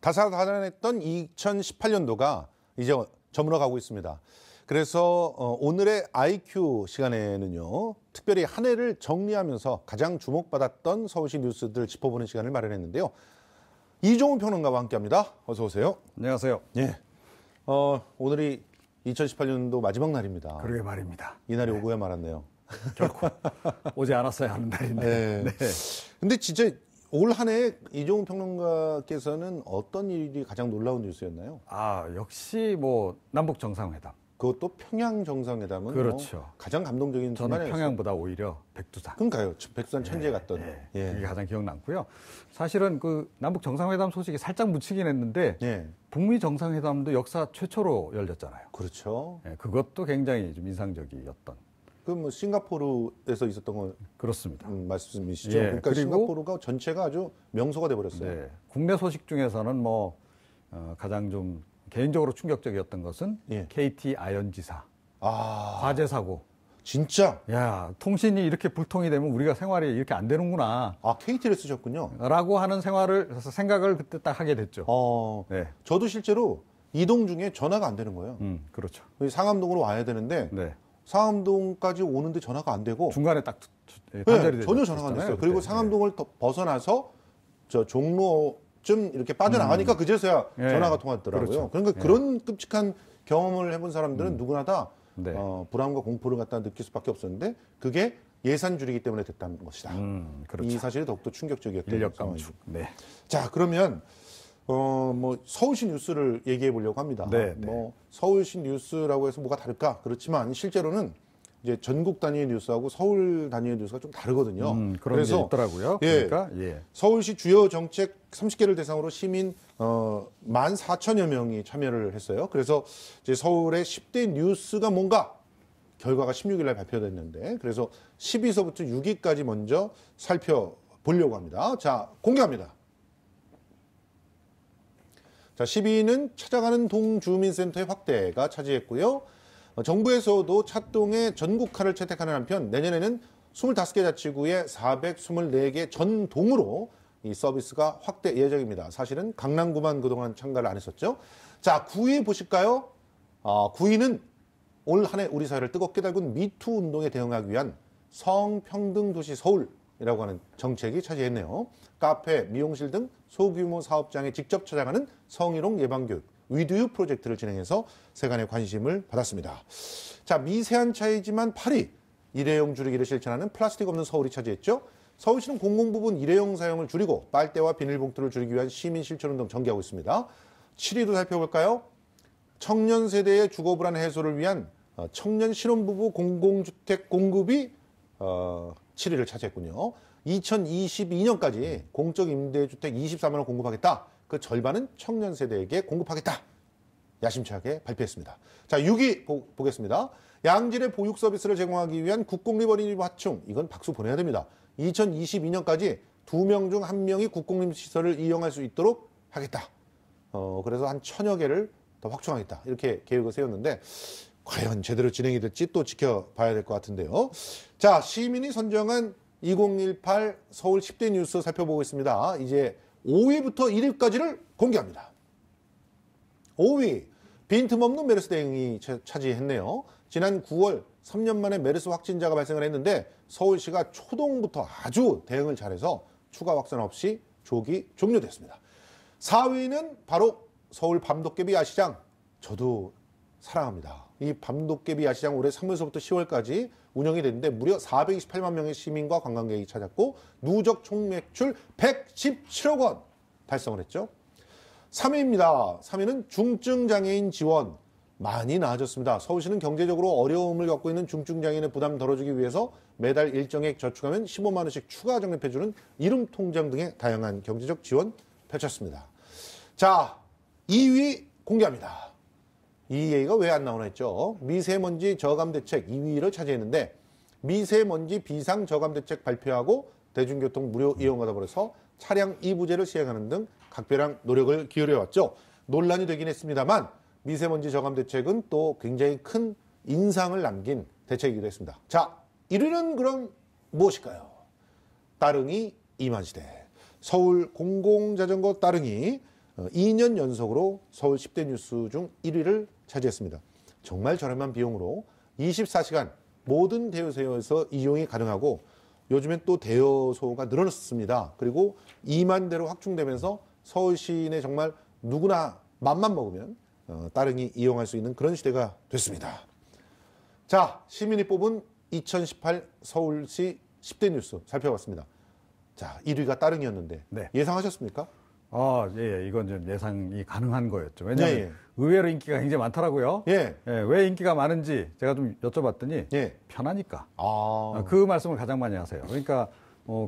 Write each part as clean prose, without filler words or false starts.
다사다난했던 2018년도가 이제 저물어가고 있습니다. 그래서 오늘의 IQ 시간에는요, 특별히 한 해를 정리하면서 가장 주목받았던 서울시 뉴스들 짚어보는 시간을 마련했는데요. 이종훈 평론가와 함께합니다. 어서 오세요. 안녕하세요. 예. 오늘이 2018년도 마지막 날입니다. 그러게 말입니다. 이 날이 오고야 말았네요. 결코 오지 않았어야 하는 날인데. 네. 네. 근데 진짜 올 한 해 이종훈 평론가께서는 어떤 일이 가장 놀라운 뉴스였나요? 역시 뭐 남북 정상회담. 그것도 평양 정상회담은 그렇죠. 가장 감동적인 저는 순간이었어요. 평양보다 오히려 백두산. 그러니까요. 백두산 천지에 갔던. 예. 그게 가장 기억 남고요. 사실은 그 남북 정상회담 소식이 살짝 묻히긴 했는데 예. 북미 정상회담도 역사 최초로 열렸잖아요. 그렇죠. 예, 그것도 굉장히 좀 인상적이었던. 그 뭐 싱가포르에서 있었던 거 그렇습니다. 말씀이시죠? 예, 그러니까 그리고 싱가포르가 전체가 아주 명소가 돼 버렸어요. 네, 국내 소식 중에서는 뭐 가장 좀 개인적으로 충격적이었던 것은 예. KT 아현지사 아, 화재 사고. 진짜? 야, 통신이 이렇게 불통이 되면 우리가 생활이 이렇게 안 되는구나. KT를 쓰셨군요. 라고 하는 생각을 그때 딱 하게 됐죠. 네. 저도 실제로 이동 중에 전화가 안 되는 거예요. 그렇죠. 상암동으로 와야 되는데 네. 상암동까지 오는데 전화가 안 되고 중간에 딱 단절이 네, 전혀 전화가 안 됐어요. 그때. 그리고 상암동을 벗어나서 저 종로쯤 이렇게 빠져나가니까 그제서야 전화가 통하더라고요. 그렇죠. 그러니까 그런 끔찍한 경험을 해본 사람들은 누구나 다 네. 불안과 공포를 갖다 느낄 수밖에 없었는데 그게 예산줄이기 때문에 됐다는 것이다. 그렇죠. 이 사실이 더욱더 충격적이었던 인력 상황이죠. 감축. 네. 자, 그러면 뭐 서울시 뉴스를 얘기해 보려고 합니다. 네, 뭐 서울시 뉴스라고 해서 뭐가 다를까? 그렇지만 실제로는 이제 전국 단위의 뉴스하고 서울 단위의 뉴스가 좀 다르거든요. 그런 게 있더라고요. 예, 그러니까 서울시 주요 정책 30개를 대상으로 시민 14,000여 명이 참여를 했어요. 그래서 이제 서울의 10대 뉴스가 뭔가 결과가 16일 날 발표됐는데 그래서 10위서부터 6위까지 먼저 살펴보려고 합니다. 자, 공개합니다. 자, 10위는 찾아가는 동주민센터의 확대가 차지했고요. 정부에서도 차동의 전국화를 채택하는 한편 내년에는 25개 자치구에 424개 전동으로 이 서비스가 확대 예정입니다. 사실은 강남구만 그동안 참가를 안 했었죠. 자, 9위 보실까요? 9위는 올 한 해 우리 사회를 뜨겁게 달군 미투 운동에 대응하기 위한 성평등 도시 서울이라고 하는 정책이 차지했네요. 카페, 미용실 등 소규모 사업장에 직접 찾아가는 성희롱 예방교육, 위드유 프로젝트를 진행해서 세간의 관심을 받았습니다. 자, 미세한 차이지만 8위, 일회용 줄이기를 실천하는 플라스틱 없는 서울이 차지했죠. 서울시는 공공부분 일회용 사용을 줄이고 빨대와 비닐봉투를 줄이기 위한 시민 실천운동 전개하고 있습니다. 7위도 살펴볼까요? 청년 세대의 주거불안 해소를 위한 청년 신혼부부 공공주택 공급이 7위를 차지했군요. 2022년까지 공적 임대주택 24만 원 공급하겠다. 그 절반은 청년 세대에게 공급하겠다. 야심차게 발표했습니다. 자, 6위 보겠습니다. 양질의 보육 서비스를 제공하기 위한 국공립 어린이집 확충. 이건 박수 보내야 됩니다. 2022년까지 2명 중 1명이 국공립 시설을 이용할 수 있도록 하겠다. 그래서 한 1000여 개를 더 확충하겠다. 이렇게 계획을 세웠는데 과연 제대로 진행이 될지 또 지켜봐야 될 것 같은데요. 자, 시민이 선정한 2018 서울 10대 뉴스 살펴보고 있습니다. 이제 5위부터 1위까지를 공개합니다. 5위, 빈틈없는 메르스 대응이 차지했네요. 지난 9월 3년 만에 메르스 확진자가 발생을 했는데 서울시가 초동부터 아주 대응을 잘해서 추가 확산 없이 조기 종료됐습니다. 4위는 바로 서울 밤도깨비 야시장. 저도 사랑합니다. 이 밤도깨비 야시장 올해 3월서부터 10월까지 운영이 됐는데 무려 428만 명의 시민과 관광객이 찾았고 누적 총 매출 117억 원 달성을 했죠. 3위입니다. 3위는 중증장애인 지원. 많이 나아졌습니다. 서울시는 경제적으로 어려움을 겪고 있는 중증장애인의 부담 덜어주기 위해서 매달 일정액 저축하면 15만 원씩 추가 적립해주는 이름통장 등의 다양한 경제적 지원 펼쳤습니다. 자, 2위 공개합니다. 이 얘기가 왜 안 나오나 했죠. 미세먼지 저감 대책 2위를 차지했는데 미세먼지 비상 저감 대책 발표하고 대중교통 무료 이용과 더불어서 차량 이부제를 시행하는 등 각별한 노력을 기울여왔죠. 논란이 되긴 했습니다만 미세먼지 저감 대책은 또 굉장히 큰 인상을 남긴 대책이기도 했습니다. 자, 1위는 그럼 무엇일까요? 따릉이 2만 시대. 서울 공공자전거 따릉이 2년 연속으로 서울 10대 뉴스 중 1위를 차지했습니다. 정말 저렴한 비용으로 24시간 모든 대여소에서 이용이 가능하고 요즘엔 또 대여소가 늘어났습니다. 그리고 2만 대로 확충되면서 서울 시내 정말 누구나 맘만 먹으면 따릉이 이용할 수 있는 그런 시대가 됐습니다. 자, 시민이 뽑은 2018 서울시 10대 뉴스 살펴봤습니다. 자, 1위가 따릉이었는데 네. 예상하셨습니까? 예, 이건 좀 예상이 가능한 거였죠. 왜냐하면 예, 예. 의외로 인기가 굉장히 많더라고요. 예. 왜 인기가 많은지 제가 좀 여쭤봤더니 예. 편하니까. 아, 그 말씀을 가장 많이 하세요. 그러니까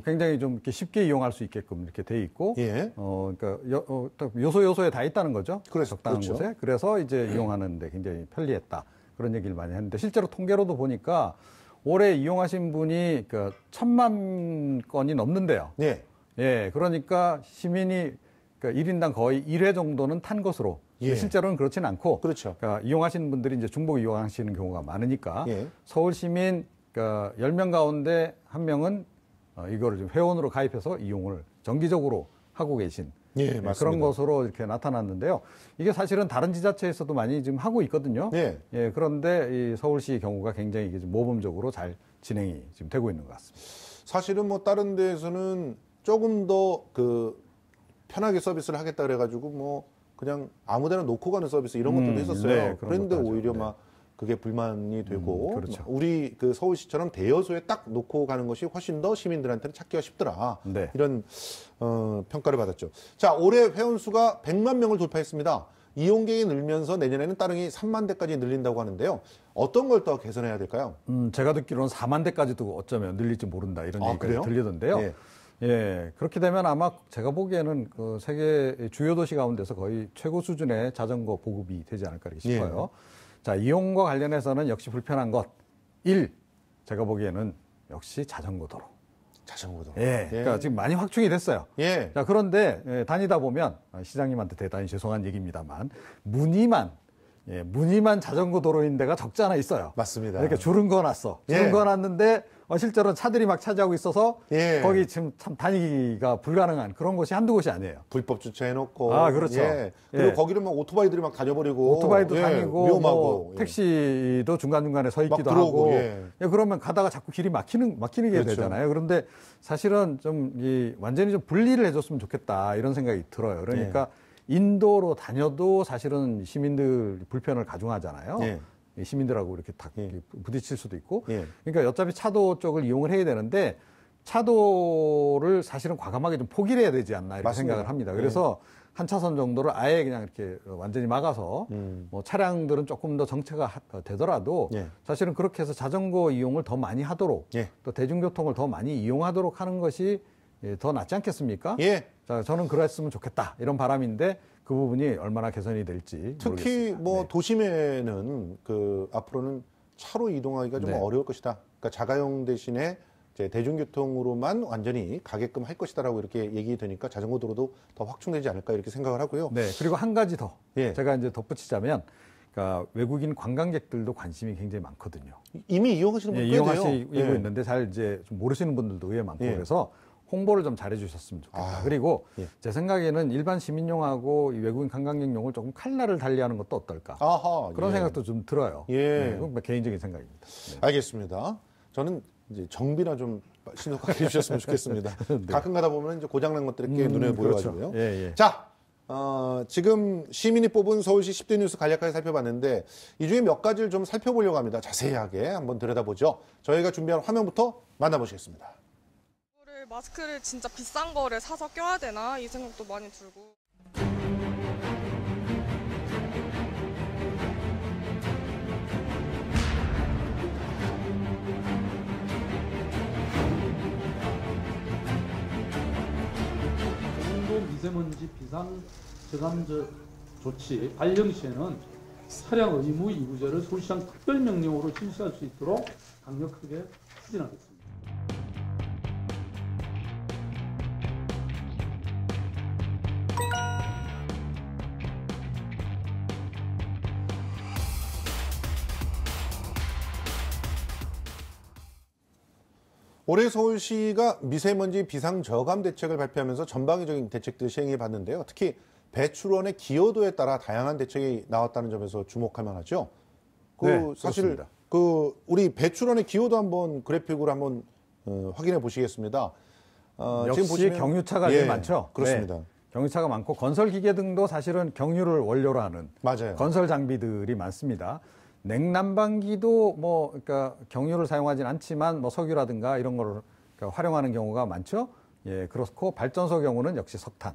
굉장히 좀 이렇게 쉽게 이용할 수 있게끔 이렇게 돼 있고, 예. 그러니까 요소에 다 있다는 거죠. 적당한 그렇죠. 곳에. 그래서 이제 이용하는데 굉장히 편리했다. 그런 얘기를 많이 했는데 실제로 통계로도 보니까 올해 이용하신 분이 그러니까 1,000만 건이 넘는데요. 예. 예, 그러니까 시민이 그러니까 1인당 거의 1회 정도는 탄 것으로. 예. 실제로는 그렇진 않고. 그렇죠. 그러니까 이용하시는 분들이 이제 중복 이용하시는 경우가 많으니까. 예. 서울 시민 그러니까 10명 가운데 1명은 이거를 좀 회원으로 가입해서 이용을 정기적으로 하고 계신 예, 맞습니다. 그런 것으로 이렇게 나타났는데요. 이게 사실은 다른 지자체에서도 많이 지금 하고 있거든요. 예. 그런데 이 서울시 경우가 굉장히 이게 좀 모범적으로 잘 진행이 지금 되고 있는 것 같습니다. 사실은 뭐 다른 데에서는 조금 더 편하게 서비스를 하겠다 그래가지고 뭐 그냥 아무데나 놓고 가는 서비스 이런 것들도 했었어요. 네, 그런 그런데 것도 오히려 하죠. 막 그게 불만이 되고 그렇죠. 우리 서울시처럼 대여소에 딱 놓고 가는 것이 훨씬 더 시민들한테는 찾기가 쉽더라. 네. 이런 평가를 받았죠. 자, 올해 회원수가 100만 명을 돌파했습니다. 이용객이 늘면서 내년에는 따릉이 3만 대까지 늘린다고 하는데요. 어떤 걸 더 개선해야 될까요? 제가 듣기로는 4만 대까지도 어쩌면 늘릴지 모른다 이런 얘기가 그래요? 들리던데요. 예. 예, 그렇게 되면 아마 제가 보기에는 그 세계 주요 도시 가운데서 거의 최고 수준의 자전거 보급이 되지 않을까 싶어요. 자, 이용과 관련해서는 역시 불편한 것. 1. 제가 보기에는 역시 자전거 도로. 자전거도. 예, 그러니까 지금 많이 확충이 됐어요. 예. 자, 그런데 다니다 보면 시장님한테 대단히 죄송한 얘기입니다만 무늬만 자전거 도로인 데가 적지 않아 있어요. 맞습니다. 이렇게 줄은 거놨어. 줄은 예. 거놨는데 실제로는 차들이 막 차지하고 있어서 예. 거기 지금 참 다니기가 불가능한 그런 곳이 한두 곳이 아니에요. 불법 주차해놓고. 그렇죠. 예. 그리고 예. 거기를 막 오토바이들이 막 다녀버리고. 오토바이도 예. 다니고 위험하고. 뭐 택시도 중간중간에 서 있기도 들어오고, 하고 예. 그러면 가다가 자꾸 길이 막히게 그렇죠. 되잖아요. 그런데 사실은 좀 완전히 좀 분리를 해줬으면 좋겠다 이런 생각이 들어요. 그러니까 인도로 다녀도 사실은 시민들 불편을 가중하잖아요. 예. 시민들하고 이렇게 다 부딪힐 수도 있고. 예. 그러니까 어차피 차도 쪽을 이용을 해야 되는데 차도를 사실은 과감하게 좀 포기를 해야 되지 않나 이렇게 맞습니다. 생각을 합니다. 그래서 한 차선 정도를 아예 그냥 이렇게 완전히 막아서 뭐 차량들은 조금 더 정체가 되더라도 예. 사실은 그렇게 해서 자전거 이용을 더 많이 하도록 예. 또 대중교통을 더 많이 이용하도록 하는 것이 더 낫지 않겠습니까? 예. 자, 저는 그랬으면 좋겠다 이런 바람인데 그 부분이 얼마나 개선이 될지 특히 모르겠습니다. 뭐 네. 도심에는 앞으로는 차로 이동하기가 좀 네. 어려울 것이다. 그러니까 자가용 대신에 이제 대중교통으로만 완전히 가게끔 할 것이다라고 이렇게 얘기 되니까 자전거 도로도 더 확충되지 않을까 이렇게 생각을 하고요. 네, 그리고 한 가지 더 예. 제가 이제 덧붙이자면, 그러니까 외국인 관광객들도 관심이 굉장히 많거든요. 이미 이용하시는 분꽤 돼요. 이용하시고 예. 있는데 잘 이제 좀 모르시는 분들도 의외 많고 예. 그래서 홍보를 좀 잘해주셨으면 좋겠다. 그리고 예. 제 생각에는 일반 시민용하고 이 외국인 관광객용을 조금 칼날을 달리하는 것도 어떨까? 아하, 그런 예. 생각도 좀 들어요. 예. 네, 그건 개인적인 생각입니다. 네. 알겠습니다. 저는 이제 정비나 좀 신속하게 해주셨으면 좋겠습니다. 가끔 가다 보면 이제 고장난 것들이 꽤 눈에 그렇죠. 보여가지고요. 예, 예. 자, 지금 시민이 뽑은 서울시 10대 뉴스 간략하게 살펴봤는데 이 중에 몇 가지를 좀 살펴보려고 합니다. 자세하게 한번 들여다보죠. 저희가 준비한 화면부터 만나보시겠습니다. 마스크를 진짜 비싼 거를 사서 껴야 되나 이 생각도 많이 들고. 강원도 미세먼지 비상 저감 조치 발령 시에는 차량 의무 이부제를 서울시장 특별명령으로 실시할 수 있도록 강력하게 추진하겠습니다. 올해 서울시가 미세먼지 비상 저감 대책을 발표하면서 전방위적인 대책들 시행해 봤는데요. 특히 배출원의 기여도에 따라 다양한 대책이 나왔다는 점에서 주목할 만하죠. 네, 사실 그렇습니다. 우리 배출원의 기여도 한번 그래픽으로 한번 확인해 보시겠습니다. 역시 지금 보시면 경유차가 제일 많죠. 그렇습니다. 네. 경유차가 많고 건설 기계 등도 사실은 경유를 원료로 하는 맞아요. 건설 장비들이 많습니다. 냉난방기도 그러니까 경유를 사용하진 않지만 석유라든가 이런 거를 그러니까 활용하는 경우가 많죠. 예, 그렇고 발전소 경우는 역시 석탄.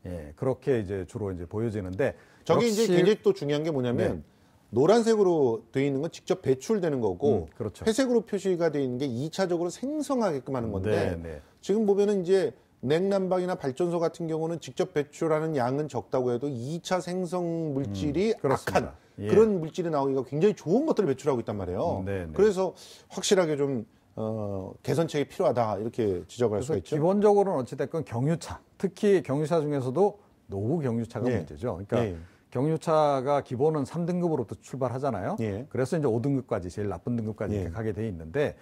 예, 그렇게 이제 주로 이제 보여지는데 저게 역시, 이제 굉장히 또 중요한 게 뭐냐면 네. 노란색으로 되어 있는 건 직접 배출되는 거고 그렇죠. 회색으로 표시가 되어 있는 게 2차적으로 생성하게끔 하는 건데 네. 지금 보면은 이제 냉난방이나 발전소 같은 경우는 직접 배출하는 양은 적다고 해도 2차 생성 물질이 그렇습니다. 악한 예. 그런 물질이 나오기가 굉장히 좋은 것들을 배출하고 있단 말이에요. 네. 그래서 확실하게 좀 개선책이 필요하다 이렇게 지적할 수가 그래서 있죠. 기본적으로는 어찌됐건 경유차, 특히 경유차 중에서도 노후 경유차가 예. 문제죠. 그러니까 예. 경유차가 기본은 3등급으로부터 출발하잖아요. 예. 그래서 이제 5등급까지 제일 나쁜 등급까지 예. 이렇게 가게 돼 있는데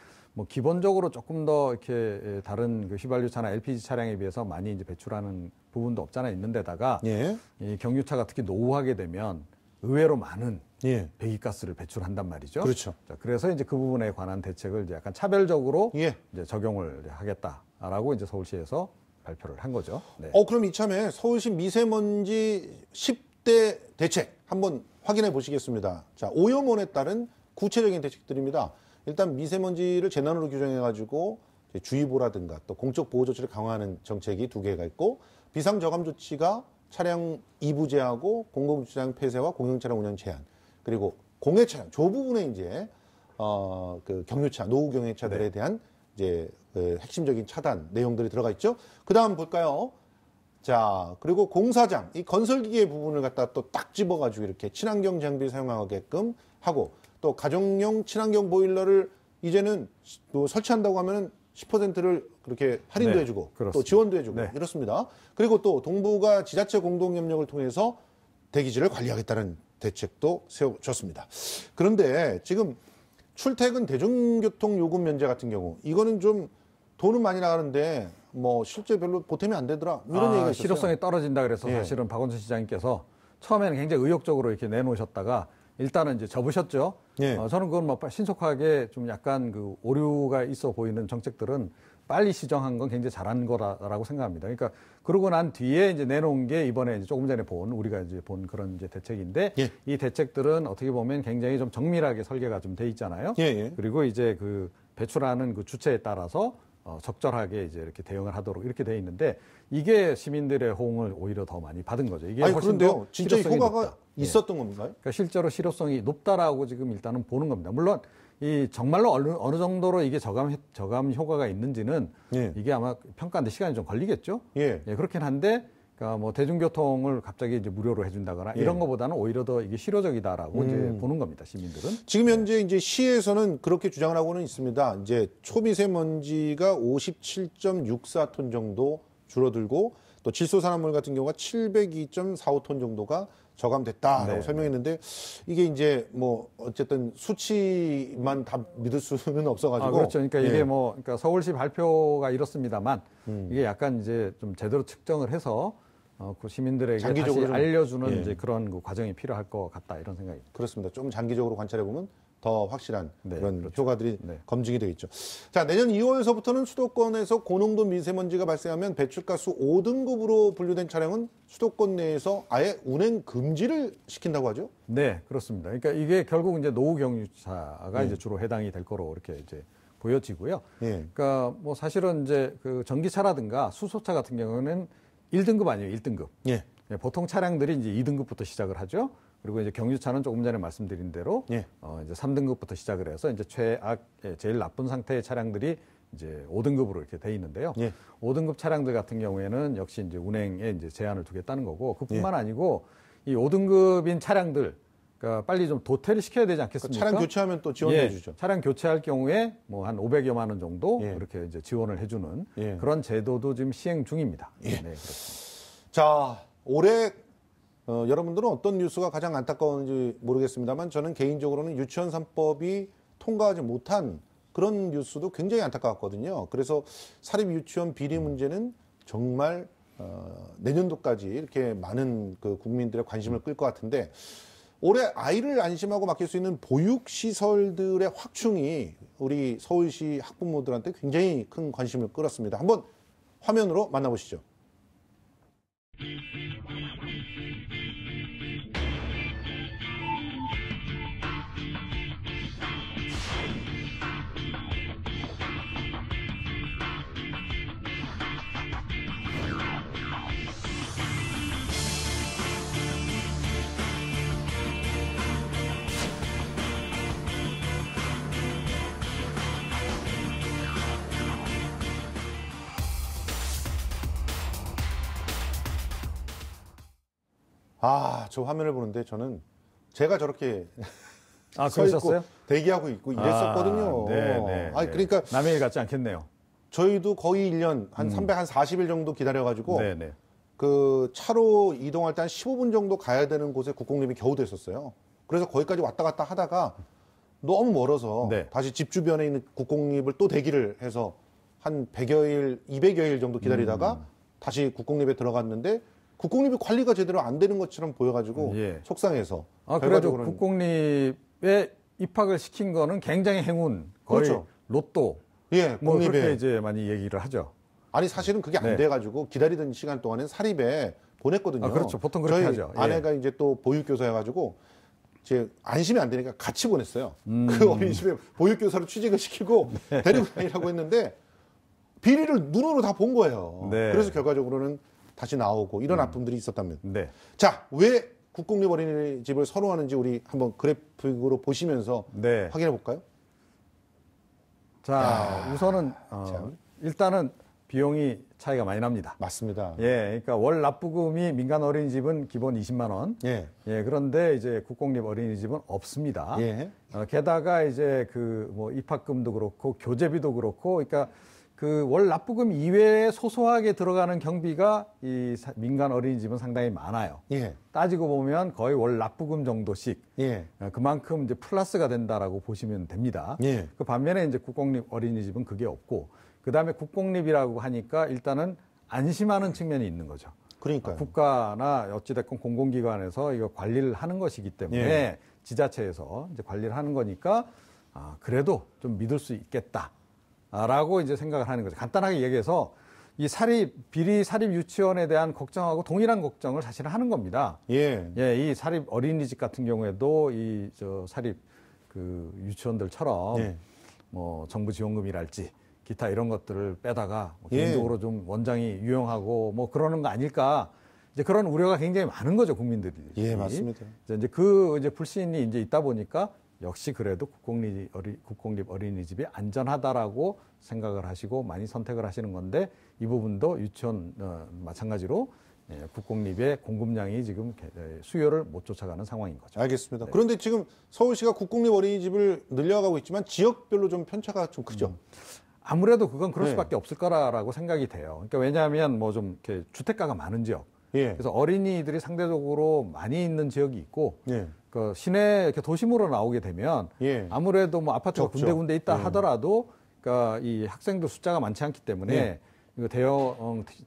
기본적으로 조금 더 이렇게 다른 휘발유차나 LPG 차량에 비해서 많이 이제 배출하는 부분도 없잖아 있는데다가 예. 이 경유차가 특히 노후하게 되면 의외로 많은 예. 배기가스를 배출한단 말이죠. 그렇죠. 자, 그래서 이제 그 부분에 관한 대책을 이제 약간 차별적으로 예. 이제 적용을 하겠다라고 이제 서울시에서 발표를 한 거죠. 네. 그럼 이참에 서울시 미세먼지 10대 대책 한번 확인해 보시겠습니다. 자, 오염원에 따른 구체적인 대책들입니다. 일단 미세먼지를 재난으로 규정해가지고 주의보라든가 또 공적 보호 조치를 강화하는 정책이 2개가 있고 비상저감 조치가 차량 이부제하고 공공주차장 폐쇄와 공영차량 운영 제한 그리고 공해차량 저 부분에 이제 그 경유차 노후 경유차들에 대한 이제 핵심적인 차단 내용들이 들어가 있죠. 그 다음 볼까요? 자, 그리고 공사장, 이 건설기계 부분을 갖다 또 딱 집어가지고 이렇게 친환경 장비 사용하게끔 하고 또 가정용 친환경 보일러를 이제는 또 설치한다고 하면은 10%를 그렇게 할인도 네, 해주고 또 그렇습니다. 지원도 해주고 네. 이렇습니다. 그리고 또 동부가 지자체 공동협력을 통해서 대기질을 관리하겠다는 대책도 세워졌습니다. 그런데 지금 출퇴근 대중교통 요금 면제 같은 경우 이거는 좀 돈은 많이 나가는데 실제 별로 보탬이 안 되더라 이런 얘기가 있었어요. 실효성이 떨어진다 그래서 예. 사실은 박원순 시장님께서 처음에는 굉장히 의욕적으로 이렇게 내놓으셨다가 일단은 이제 접으셨죠. 예. 저는 그건 신속하게 좀 약간 그 오류가 있어 보이는 정책들은 빨리 시정한 건 굉장히 잘한 거라고 생각합니다. 그러니까 그러고 난 뒤에 이제 내놓은 게 이번에 이제 조금 전에 우리가 이제 본 그런 이제 대책인데 예. 이 대책들은 어떻게 보면 굉장히 좀 정밀하게 설계가 좀 돼 있잖아요. 예. 그리고 이제 그 배출하는 그 주체에 따라서 적절하게 이제 이렇게 대응을 하도록 이렇게 돼 있는데 이게 시민들의 호응을 오히려 더 많이 받은 거죠. 이게 훨씬 그런데요, 더 진짜 실효성이 효과가 높다. 있었던 건가요? 그러니까 실제로 실효성이 높다라고 지금 일단은 보는 겁니다. 물론 이 정말로 어느 정도로 이게 저감 효과가 있는지는 예. 이게 아마 평가하는데 시간이 좀 걸리겠죠. 예. 그렇긴 한데 그러니까 대중교통을 갑자기 이제 무료로 해준다거나 예. 이런 것보다는 오히려 더 이게 실효적이다라고 이제 보는 겁니다. 시민들은. 지금 현재 이제 시에서는 그렇게 주장을 하고는 있습니다. 이제 초미세먼지가 57.64톤 정도 줄어들고 또 질소산화물 같은 경우가 702.45톤 정도가 저감됐다라고 네. 설명했는데 이게 이제 어쨌든 수치만 다 믿을 수는 없어가지고. 그렇죠. 그러니까 예. 이게 그러니까 서울시 발표가 이렇습니다만 이게 약간 이제 좀 제대로 측정을 해서 그 시민들에게 장기적으로 다시 좀, 알려주는 예. 이제 그런 그 과정이 필요할 것 같다 이런 생각입니다. 그렇습니다. 좀 장기적으로 관찰해 보면 더 확실한 네, 그런 그렇죠. 효과들이 네. 검증이 되겠죠. 자, 내년 2월서부터는 수도권에서 고농도 미세먼지가 발생하면 배출가스 5등급으로 분류된 차량은 수도권 내에서 아예 운행 금지를 시킨다고 하죠. 네, 그렇습니다. 그러니까 이게 결국 이제 노후 경유차가 이제 주로 해당이 될 거로 이렇게 이제 보여지고요. 예. 그러니까 사실은 이제 그 전기차라든가 수소차 같은 경우는 1등급 아니에요, 1등급. 예. 보통 차량들이 이제 2등급부터 시작을 하죠. 그리고 이제 경유차는 조금 전에 말씀드린 대로 예. 이제 3등급부터 시작을 해서 이제 제일 나쁜 상태의 차량들이 이제 5등급으로 이렇게 돼 있는데요. 예. 5등급 차량들 같은 경우에는 역시 이제 운행에 이제 제한을 두겠다는 거고 그뿐만 예. 아니고 이 5등급인 차량들 그러니까 빨리 좀 도태를 시켜야 되지 않겠습니까? 차량 교체하면 또 지원해 예, 주죠. 차량 교체할 경우에 한 500여만 원 정도 예. 그렇게 이제 지원을 해주는 예. 그런 제도도 지금 시행 중입니다. 예. 네, 그렇습니다. 자, 올해 여러분들은 어떤 뉴스가 가장 안타까운지 모르겠습니다만 저는 개인적으로는 유치원 3법이 통과하지 못한 그런 뉴스도 굉장히 안타까웠거든요. 그래서 사립 유치원 비리 문제는 정말 내년도까지 이렇게 많은 그 국민들의 관심을 끌 것 같은데 올해 아이를 안심하고 맡길 수 있는 보육시설들의 확충이 우리 서울시 학부모들한테 굉장히 큰 관심을 끌었습니다. 한번 화면으로 만나보시죠. 저 화면을 보는데 저는 제가 저렇게 서 그러셨어요? 있고 대기하고 있고 이랬었거든요. 그러니까 남의 일 같지 않겠네요. 저희도 거의 1년 한 340일 정도 기다려가지고 네네. 그 차로 이동할 때 한 15분 정도 가야 되는 곳에 국공립이 겨우 됐었어요. 그래서 거기까지 왔다 갔다 하다가 너무 멀어서 네. 다시 집 주변에 있는 국공립을 또 대기를 해서 한 100여일, 200여일 정도 기다리다가 다시 국공립에 들어갔는데 국공립이 관리가 제대로 안 되는 것처럼 보여가지고 예. 속상해서. 그래도 국공립에 입학을 시킨 거는 굉장히 행운, 거의 그렇죠. 로또. 예, 뭐 공립에. 그렇게 이제 많이 얘기를 하죠. 아니 사실은 그게 안 네. 돼가지고 기다리던 시간 동안엔 사립에 보냈거든요. 그렇죠. 보통 그렇게 저희 하죠. 예. 아내가 이제 또 보육교사여가지고 이제 안심이 안 되니까 같이 보냈어요. 그 어린이집에 보육교사로 취직을 시키고 데리고 다니라고 했는데 비리를 눈으로 다 본 거예요. 네. 그래서 결과적으로는 다시 나오고 이런 아픔들이 있었다면. 네. 자, 왜 국공립 어린이집을 선호하는지 우리 한번 그래픽으로 보시면서 네. 확인해 볼까요? 자, 우선은 참. 일단은 비용이 차이가 많이 납니다. 맞습니다. 예, 그러니까 월 납부금이 민간 어린이집은 기본 20만 원. 예. 예, 그런데 이제 국공립 어린이집은 없습니다. 예. 게다가 이제 그 뭐 입학금도 그렇고 교재비도 그렇고, 그러니까 그 월 납부금 이외에 소소하게 들어가는 경비가 이 민간 어린이집은 상당히 많아요. 예. 따지고 보면 거의 월 납부금 정도씩 예. 그만큼 이제 플러스가 된다라고 보시면 됩니다. 예. 그 반면에 이제 국공립 어린이집은 그게 없고, 그 다음에 국공립이라고 하니까 일단은 안심하는 측면이 있는 거죠. 그러니까요. 국가나 어찌됐건 공공기관에서 이거 관리를 하는 것이기 때문에 예. 지자체에서 이제 관리를 하는 거니까 그래도 좀 믿을 수 있겠다라고 이제 생각을 하는 거죠. 간단하게 얘기해서 이 비리 사립 유치원에 대한 걱정하고 동일한 걱정을 사실은 하는 겁니다. 예. 이 사립 어린이집 같은 경우에도 이 사립 그 유치원들처럼 예. 뭐 정부 지원금이랄지 기타 이런 것들을 빼다가 예. 개인적으로 좀 원장이 유용하고 뭐 그러는 거 아닐까, 이제 그런 우려가 굉장히 많은 거죠, 국민들이. 예, 맞습니다. 이제 불신이 이제 있다 보니까 역시 그래도 국공립 어린이집이 안전하다라고 생각을 하시고 많이 선택을 하시는 건데, 이 부분도 유치원 마찬가지로 국공립의 공급량이 지금 수요를 못 쫓아가는 상황인 거죠. 알겠습니다. 그런데 지금 서울시가 국공립 어린이집을 늘려가고 있지만 지역별로 좀 편차가 좀 크죠. 아무래도 그건 그럴 네. 수밖에 없을 거라고 생각이 돼요. 그러니까 왜냐하면 뭐 좀 이렇게 주택가가 많은 지역, 예. 그래서 어린이들이 상대적으로 많이 있는 지역이 있고, 예. 그 시내 이렇게 도심으로 나오게 되면 예. 아무래도 뭐 아파트가 적죠. 군데군데 있다 예. 하더라도, 그러니까 이 학생들 숫자가 많지 않기 때문에 예. 이거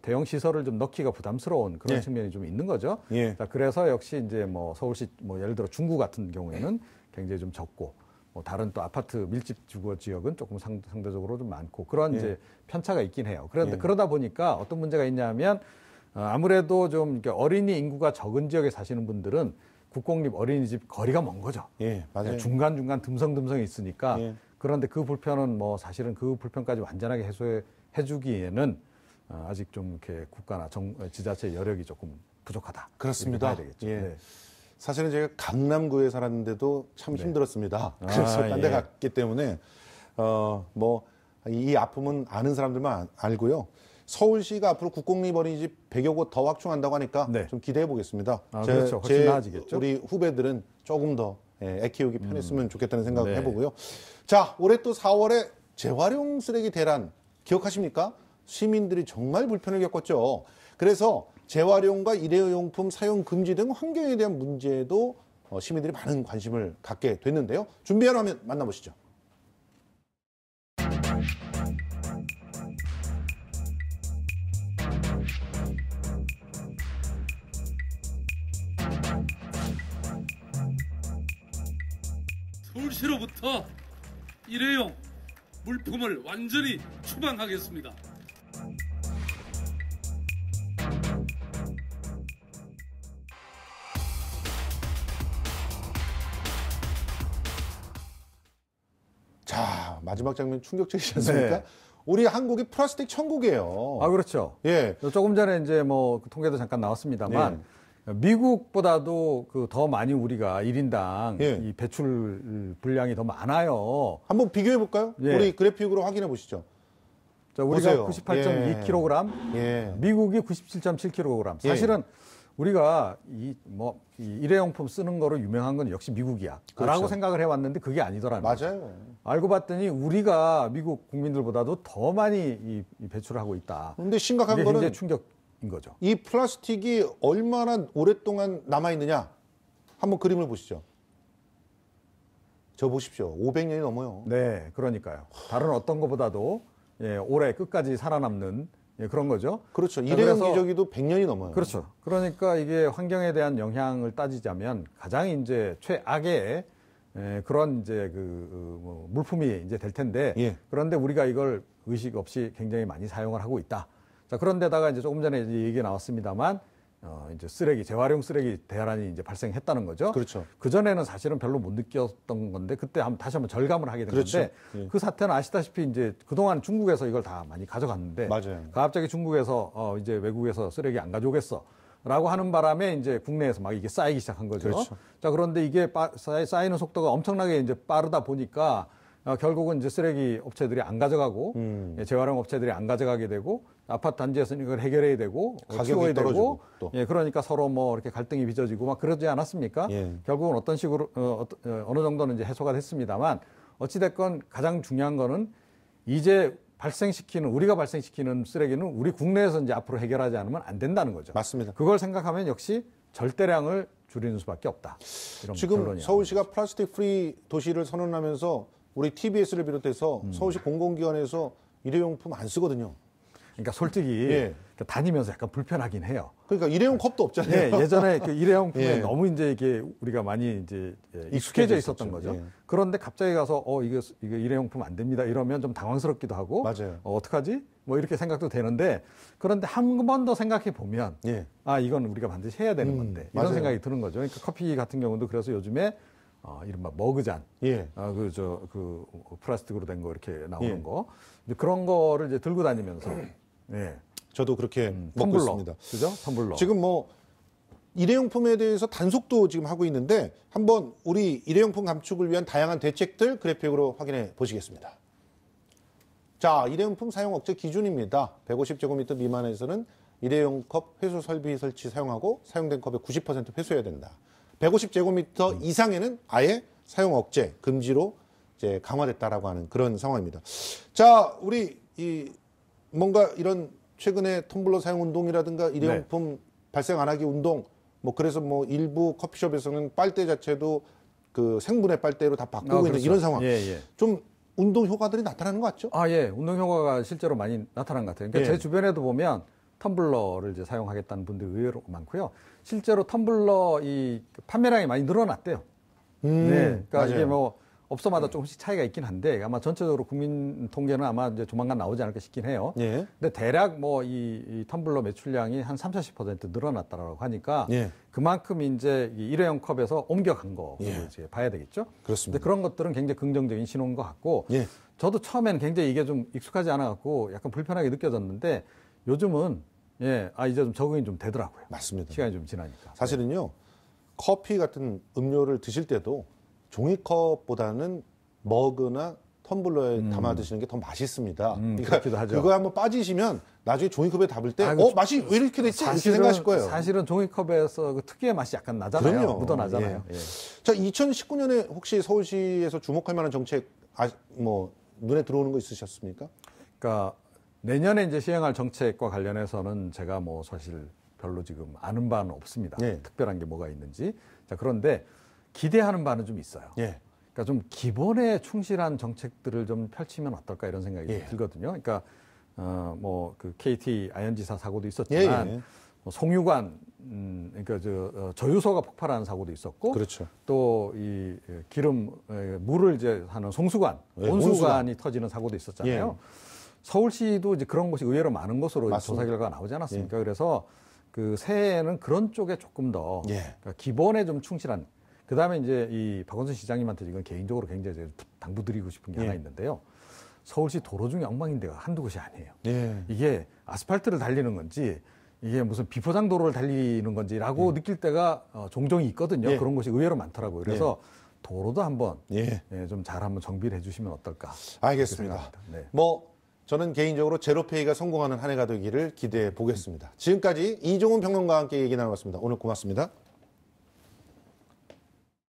대형 시설을 좀 넣기가 부담스러운 그런 예. 측면이 좀 있는 거죠. 예. 자, 그래서 역시 이제 뭐 서울시 뭐 예를 들어 중구 같은 경우에는 굉장히 좀 적고, 뭐 다른 또 아파트 밀집 주거 지역은 조금 상대적으로 좀 많고, 그런 예. 이제 편차가 있긴 해요. 그런데 예. 그러다 보니까 어떤 문제가 있냐면 아무래도 좀 이렇게 어린이 인구가 적은 지역에 사시는 분들은 국공립 어린이집 거리가 먼 거죠. 예. 맞아요. 중간중간 듬성듬성이 있으니까. 예. 그런데 그 불편은 뭐 사실은 그 불편까지 완전하게 해주기에는 아직 좀 이렇게 국가나 지자체 여력이 조금 부족하다. 그렇습니다. 이렇게 봐야 되겠죠. 예. 네. 사실은 제가 강남구에 살았는데도 참 힘들었습니다. 그래서 딴 데 예. 갔기 때문에 뭐 이 아픔은 아는 사람들만 알고요. 서울시가 앞으로 국공립 어린이집 100여 곳 더 확충한다고 하니까 네. 좀 기대해 보겠습니다. 그렇죠. 훨씬 나아지겠죠. 우리 후배들은 조금 더 애 키우기 편했으면 좋겠다는 생각을 네. 해보고요. 자, 올해 또 4월에 재활용 쓰레기 대란 기억하십니까? 시민들이 정말 불편을 겪었죠. 그래서 재활용과 일회용품 사용 금지 등 환경에 대한 문제도 시민들이 많은 관심을 갖게 됐는데요. 준비한 화면 만나보시죠. 서울시로부터 일회용 물품을 완전히 추방하겠습니다. 자, 마지막 장면 충격적이지 않습니까? 네. 우리 한국이 플라스틱 천국이에요. 아, 그렇죠. 예. 조금 전에 이제 뭐 통계도 잠깐 나왔습니다만 미국보다도 그 더 많이 우리가 1인당 예. 이 배출 분량이 더 많아요. 한번 비교해 볼까요? 예. 우리 그래픽으로 확인해 보시죠. 자, 우리가 보세요. 98.2kg, 예. 미국이 97.7kg. 사실은 우리가 이 일회용품 쓰는 거로 유명한 건 역시 미국이야. 그렇죠. 라고 생각을 해왔는데 그게 아니더라는 거죠. 맞아요. 알고 봤더니 우리가 미국 국민들보다도 더 많이 이 배출을 하고 있다. 근데 심각한 이게 거는 굉장히 충격인 거죠. 이 플라스틱이 얼마나 오랫동안 남아 있느냐? 한번 그림을 보시죠. 저 보십시오. 500년이 넘어요. 네, 그러니까요. 다른 어떤 것보다도 올해 끝까지 살아남는 그런 거죠. 그렇죠. 자, 일회용 그래서- 기저귀도 100년이 넘어요. 그렇죠. 그러니까 이게 환경에 대한 영향을 따지자면 가장 이제 최악의 그런 이제 뭐 물품이 이제 될 텐데 예. 그런데 우리가 이걸 의식 없이 굉장히 많이 사용을 하고 있다. 자, 그런데다가 이제 조금 전에 이제 얘기 나왔습니다만 이제 쓰레기, 재활용 쓰레기 대란이 이제 발생했다는 거죠. 그렇죠. 그전에는 사실은 별로 못 느꼈던 건데 그때 다시 한번 절감을 하게 된 그렇죠. 건데 예. 그 사태는 아시다시피 이제 그동안 중국에서 이걸 다 많이 가져갔는데 맞아요. 갑자기 중국에서 이제 외국에서 쓰레기 안 가져오겠어. 라고 하는 바람에 이제 국내에서 막 이게 쌓이기 시작한 거죠. 그렇죠. 자, 그런데 이게 쌓이는 속도가 엄청나게 이제 빠르다 보니까 결국은 이제 쓰레기 업체들이 안 가져가고 재활용 업체들이 안 가져가게 되고 아파트 단지에서는 이걸 해결해야 되고 가격이 치워야 되고 떨어지고 또. 그러니까 서로 뭐 이렇게 갈등이 빚어지고 막 그러지 않았습니까? 예. 결국은 어떤 식으로 어느 정도는 이제 해소가 됐습니다만 어찌 됐건 가장 중요한 거는 이제 우리가 발생시키는 쓰레기는 우리 국내에서 이제 앞으로 해결하지 않으면 안 된다는 거죠. 맞습니다. 그걸 생각하면 역시 절대량을 줄이는 수밖에 없다. 이런 지금 결론이 서울시가 플라스틱 프리 도시를 선언하면서 우리 TBS를 비롯해서 서울시 공공기관에서 일회용품 안 쓰거든요. 그러니까 솔직히 예. 다니면서 약간 불편하긴 해요. 그러니까 일회용 컵도 없잖아요. 예전에 그 일회용품에 예. 너무 이제 이게 우리가 많이 이제 익숙해져 익숙해져 있었죠. 있었던 거죠. 예. 그런데 갑자기 가서 이거 일회용품 안 됩니다. 이러면 좀 당황스럽기도 하고 맞아요. 어떡하지? 뭐 이렇게 생각도 되는데 그런데 한 번 더 생각해 보면 예. 이건 우리가 반드시 해야 되는 건데 이런 맞아요. 생각이 드는 거죠. 그러니까 커피 같은 경우도 그래서 요즘에 이른바 머그잔 예. 플라스틱으로 된 거 이렇게 나오는 예. 거 이제 그런 거를 이제 들고 다니면서 저도 그렇게 먹고 텀블러, 있습니다. 그죠? 텀블러. 지금 뭐 일회용품에 대해서 단속도 지금 하고 있는데 한번 우리 일회용품 감축을 위한 다양한 대책들 그래픽으로 확인해 보시겠습니다. 자, 일회용품 사용 억제 기준입니다. 150제곱미터 미만에서는 일회용 컵 회수 설비 설치 사용하고 사용된 컵의 90% 회수해야 된다. 150제곱미터 이상에는 아예 사용 억제 금지로 이제 강화됐다라고 하는 그런 상황입니다. 자, 우리 뭔가 이런 최근에 텀블러 사용 운동이라든가 일회용품 발생 안 하기 운동 뭐 그래서 뭐 일부 커피숍에서는 빨대 자체도 그 생분해 빨대로 다 바꾸고 있는 그렇죠. 이런 상황. 예. 좀 운동 효과들이 나타나는 것 같죠? 운동 효과가 실제로 많이 나타난 것 같아요. 그러니까 예. 제 주변에도 보면 텀블러를 이제 사용하겠다는 분들이 의외로 많고요. 실제로 텀블러 판매량이 많이 늘어났대요. 그러니까 맞아요. 이게 뭐 업소마다 조금씩 차이가 있긴 한데 아마 전체적으로 국민 통계는 아마 이제 조만간 나오지 않을까 싶긴 해요. 예. 근데 대략 뭐 이 텀블러 매출량이 한 30-40% 늘어났다라고 하니까 예. 그만큼 이제 이 일회용 컵에서 옮겨간 거 예. 이제 봐야 되겠죠. 그렇습니다. 근데 그런 것들은 굉장히 긍정적인 신호인 것 같고 예. 저도 처음에는 굉장히 이게 좀 익숙하지 않아 갖고 약간 불편하게 느껴졌는데 요즘은 이제 좀 적응이 좀 되더라고요. 맞습니다. 시간이 좀 지나니까. 사실은요, 커피 같은 음료를 드실 때도 종이컵보다는 머그나 텀블러에 담아 드시는 게 더 맛있습니다. 그러니까 그렇기도 하죠. 그거 한번 빠지시면 나중에 종이컵에 담을 때 아이고, 맛이 왜 이렇게 됐지? 이렇게 생각하실 거예요. 사실은 종이컵에서 그 특유의 맛이 약간 나잖아요. 그럼요. 묻어나잖아요. 예. 자, 2019년에 혹시 서울시에서 주목할 만한 정책 뭐 눈에 들어오는 거 있으셨습니까? 그러니까 내년에 이제 시행할 정책과 관련해서는 제가 뭐 사실 별로 지금 아는 바는 없습니다. 예. 특별한 게 뭐가 있는지. 자, 그런데 기대하는 바는 좀 있어요. 예. 그러니까 좀 기본에 충실한 정책들을 좀 펼치면 어떨까 이런 생각이 예. 들거든요. 그러니까 뭐 그 KT 아현지사 사고도 있었지만 예. 뭐 송유관 그러니까 저유소가 폭발하는 사고도 있었고, 그렇죠. 또 이 기름 물을 이제 하는 송수관, 예, 온수관이 터지는 사고도 있었잖아요. 예. 서울시도 이제 그런 곳이 의외로 많은 것으로 맞습니다. 조사 결과가 나오지 않았습니까? 그래서 그 새해에는 그런 쪽에 조금 더 예. 그러니까 기본에 좀 충실한. 그 다음에 이제 이 박원순 시장님한테 이건 개인적으로 굉장히 이제 당부드리고 싶은 게 예. 하나 있는데요. 서울시 도로 중에 엉망인 데가 한두 곳이 아니에요. 예. 이게 아스팔트를 달리는 건지 이게 무슨 비포장 도로를 달리는 건지라고 느낄 때가 종종 있거든요. 예. 그런 곳이 의외로 많더라고요. 그래서 도로도 한번 예. 좀 잘 한번 정비를 해주시면 어떨까. 알겠습니다. 그렇게 생각합니다. 네. 뭐 저는 개인적으로 제로페이가 성공하는 한 해가 되기를 기대해 보겠습니다. 지금까지 이종훈 평론가와 함께 얘기 나눠봤습니다. 오늘 고맙습니다.